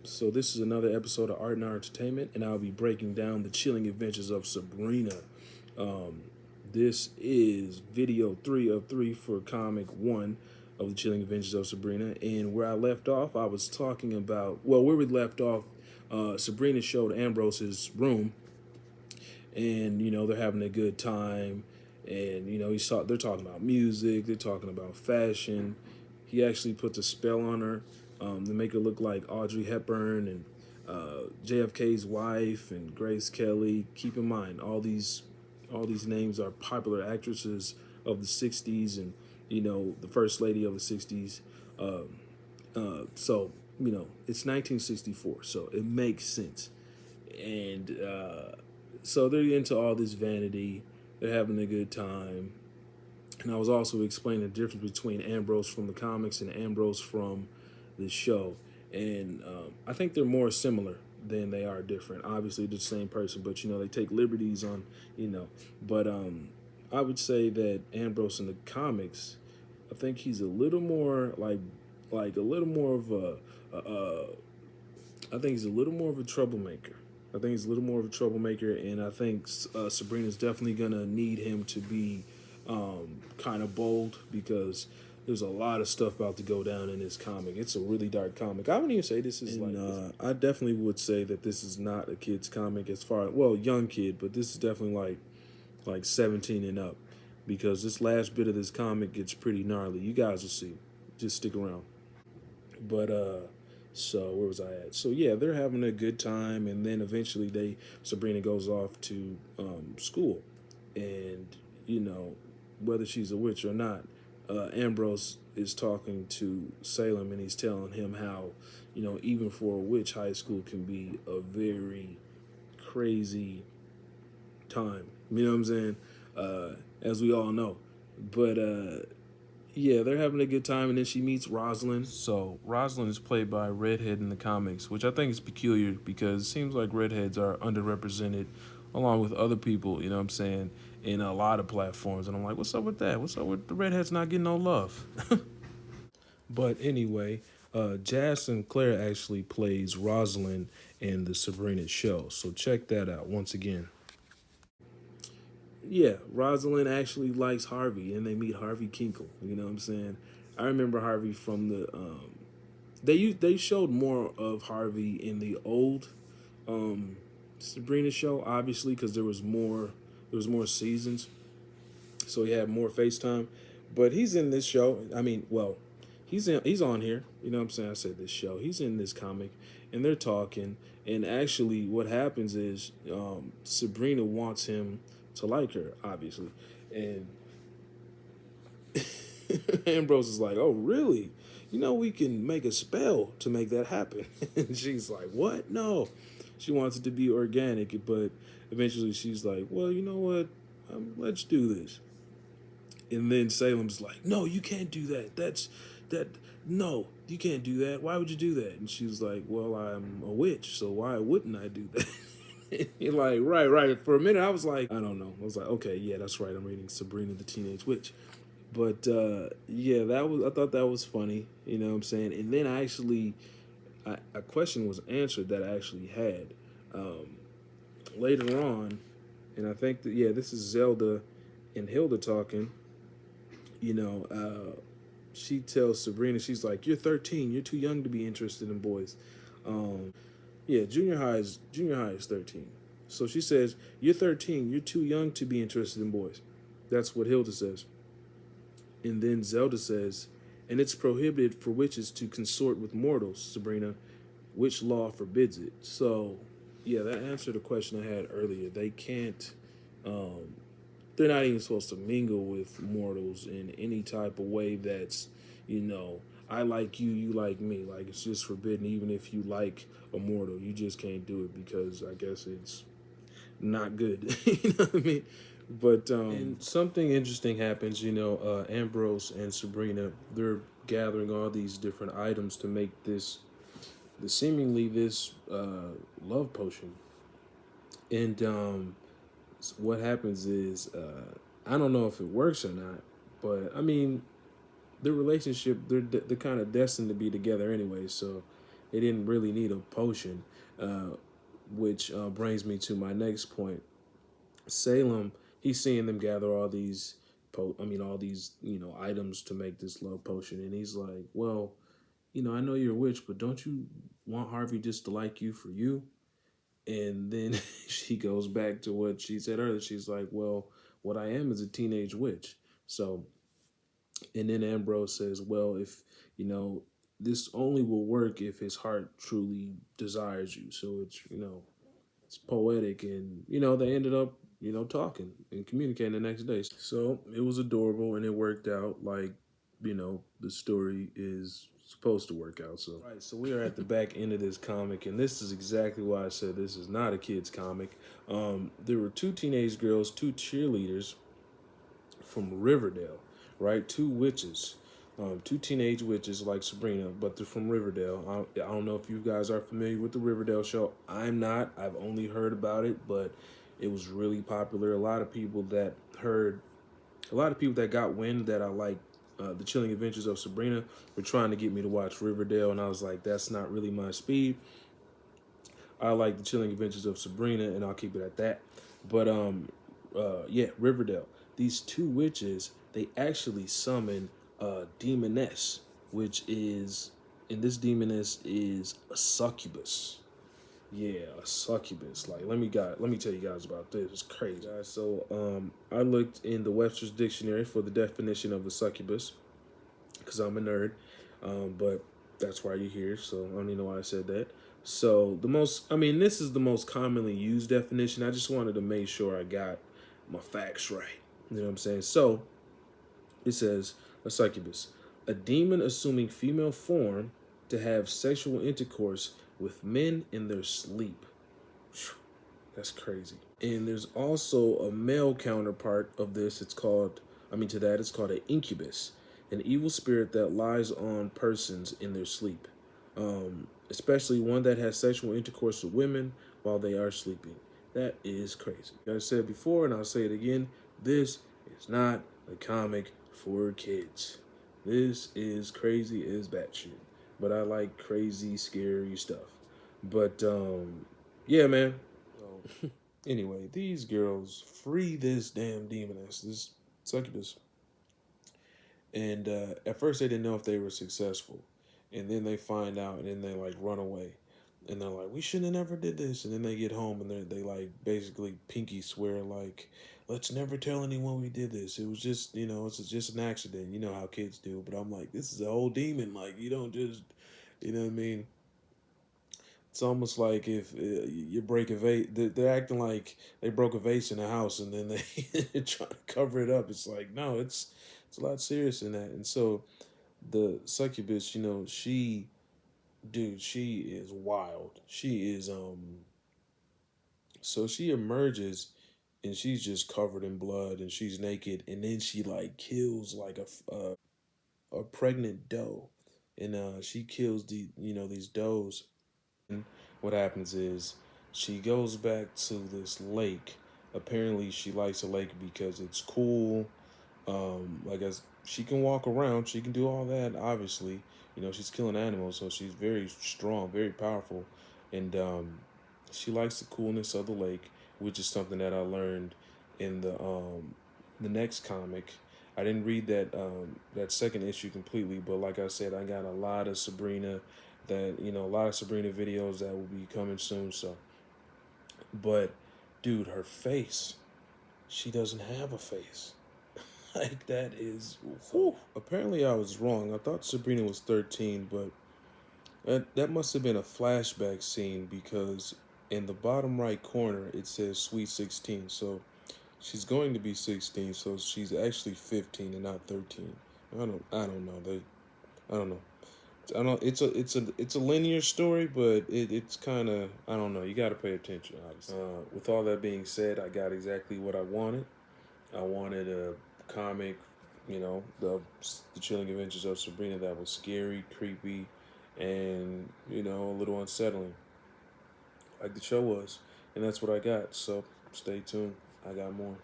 So this is another episode of Art and Our Entertainment, and I'll be breaking down the chilling adventures of Sabrina. Um, this is video 3 of 3 for comic 1 of the chilling adventures of Sabrina. And where I left off, I was talking about, well, where we left off, Sabrina showed Ambrose his room, and they're having a good time, and they're talking about music, they're talking about fashion. He actually puts a spell on her to make her look like Audrey Hepburn and JFK's wife and Grace Kelly. Keep in mind, all these names are popular actresses of the '60s, and the first lady of the '60s. So it's 1964, so it makes sense. And so they're into all this vanity. They're having a good time. And I was also explaining the difference between Ambrose from the comics and Ambrose from the show. And I think they're more similar than they are different. Obviously, they're the same person, but they take liberties on, But I would say that Ambrose in the comics, I think he's a little more like a little more of I think he's a little more of a troublemaker. I think he's a little more of a troublemaker, and I think Sabrina's definitely gonna need him to be kind of bold, because there's a lot of stuff about to go down in this comic. It's a really dark comic. I wouldn't even say this is I definitely would say that this is not a kid's comic, as far well, young kid, but this is definitely like 17 and up, because this last bit of this comic gets pretty gnarly. You guys will see. Just stick around. But so where was I at? So yeah, they're having a good time, and then eventually Sabrina goes off to school, and whether she's a witch or not, Ambrose is talking to Salem, and he's telling him how even for a witch, high school can be a very crazy time. You know what I'm saying? As we all know, but yeah, they're having a good time, and then she meets Rosalind. So Rosalind is played by a redhead in the comics, which I think is peculiar, because it seems like redheads are underrepresented along with other people, you know what I'm saying, in a lot of platforms. And I'm like, what's up with that? What's up with the redheads not getting no love? But anyway, Jazz Sinclair actually plays Rosalind in the Sabrina show. So check that out once again. Yeah, Rosalind actually likes Harvey, and they meet Harvey Kinkle. You know what I'm saying? I remember Harvey from the they showed more of Harvey in the old Sabrina show, obviously, because there was more seasons, so he had more FaceTime. But he's in this show. I mean, well, he's on here. You know what I'm saying? I said this show. He's in this comic, and they're talking. And actually, what happens is Sabrina wants him to like her, obviously, and Ambrose is like, "Oh, really? We can make a spell to make that happen." And she's like, "What? No." She wants it to be organic, but eventually she's like, "Well, you know what? Let's do this." And then Salem's like, "No, you can't do that. That. No, you can't do that. Why would you do that?" And she's like, "Well, I'm a witch, so why wouldn't I do that?" You're like, right, right. For a minute, I was like, I don't know. I was like, okay, yeah, that's right. I'm reading Sabrina the Teenage Witch. But yeah, I thought that was funny. You know what I'm saying? And then a question was answered that I actually had um, later on, and I think that, yeah, this is Zelda and Hilda talking. You know, she tells Sabrina, she's like, "You're 13. You're too young to be interested in boys." Um, yeah, junior high is 13. So she says, "You're 13. You're too young to be interested in boys." That's what Hilda says. And then Zelda says, "And it's prohibited for witches to consort with mortals, Sabrina. Which law forbids it?" So, yeah, that answered the question I had earlier. They can't, um, they're not even supposed to mingle with mortals in any type of way that's, I like you, you like me. Like, it's just forbidden. Even if you like a mortal, you just can't do it, because I guess it's not good. You know what I mean? But and something interesting happens. Ambrose and Sabrina, they're gathering all these different items to make this love potion. And what happens is, I don't know if it works or not, but I mean, their relationship, they're kind of destined to be together anyway. So they didn't really need a potion, which brings me to my next point. Salem, he's seeing them gather all these, all these, items to make this love potion, and he's like, well, I know you're a witch, but don't you want Harvey just to like you for you? And then she goes back to what she said earlier. She's like, well, what I am is a teenage witch. So, and then Ambrose says, well, if, you know, this only will work if his heart truly desires you. So it's poetic. And, they ended up, talking and communicating the next day. So it was adorable and it worked out like, the story is supposed to work out. So, right, so we are at the back end of this comic, and this is exactly why I said this is not a kid's comic. There were two teenage girls, two cheerleaders from Riverdale, right? Two witches, two teenage witches like Sabrina, but they're from Riverdale. I don't know if you guys are familiar with the Riverdale show. I'm not. I've only heard about it, but it was really popular. A lot of people that got wind that I like the Chilling Adventures of Sabrina were trying to get me to watch Riverdale, and I was like, that's not really my speed. I like the Chilling Adventures of Sabrina, and I'll keep it at that. But yeah, Riverdale. These two witches, they actually summon a demoness, which is, and this demoness is a succubus. Yeah, a succubus. Like, let me tell you guys about this. It's crazy, guys. So, I looked in the Webster's dictionary for the definition of a succubus, because I'm a nerd. But that's why you're here. So I don't even know why I said that. So this is the most commonly used definition. I just wanted to make sure I got my facts right. You know what I'm saying? So it says a succubus, a demon assuming female form to have sexual intercourse with men in their sleep. That's crazy. And there's also a male counterpart of this. It's called an incubus, an evil spirit that lies on persons in their sleep, especially one that has sexual intercourse with women while they are sleeping. That is crazy. Like I said before, and I'll say it again, this is not a comic for kids. This is crazy as batshit. But I like crazy, scary stuff. But yeah, man. Anyway, these girls free this damn demoness, this succubus, and at first they didn't know if they were successful, and then they find out, and then they like run away, and they're like, "We shouldn't have never did this," and then they get home and they like basically pinky swear like, "Let's never tell anyone we did this. It was just it's just an accident. You know how kids do." But I'm like, this is a whole demon. Like you don't just, you know what I mean? It's almost like if you break a vase, they're acting like they broke a vase in the house and then they try to cover it up. It's like, no, it's a lot serious than that. And so the succubus, she is wild. She is so she emerges and she's just covered in blood and she's naked, and then she like kills like a pregnant doe, and she kills these does. What happens is she goes back to this lake. Apparently, she likes a lake because it's cool. Like as she can walk around, she can do all that. Obviously, she's killing animals, so she's very strong, very powerful, and she likes the coolness of the lake, which is something that I learned in the next comic. I didn't read that second issue completely, but like I said, I got a lot of Sabrina a lot of Sabrina videos that will be coming soon. So, but dude, her face, she doesn't have a face. Like that is, whew. Apparently I was wrong. I thought Sabrina was 13, but that must have been a flashback scene because in the bottom right corner it says Sweet 16. So she's going to be 16, so she's actually 15 and not 13. I don't know. I don't know. I don't. It's a linear story, but it's kind of, I don't know. You got to pay attention, obviously. With all that being said, I got exactly what I wanted. I wanted a comic, the Chilling Adventures of Sabrina that was scary, creepy, and a little unsettling, like the show was, and that's what I got. So stay tuned. I got more.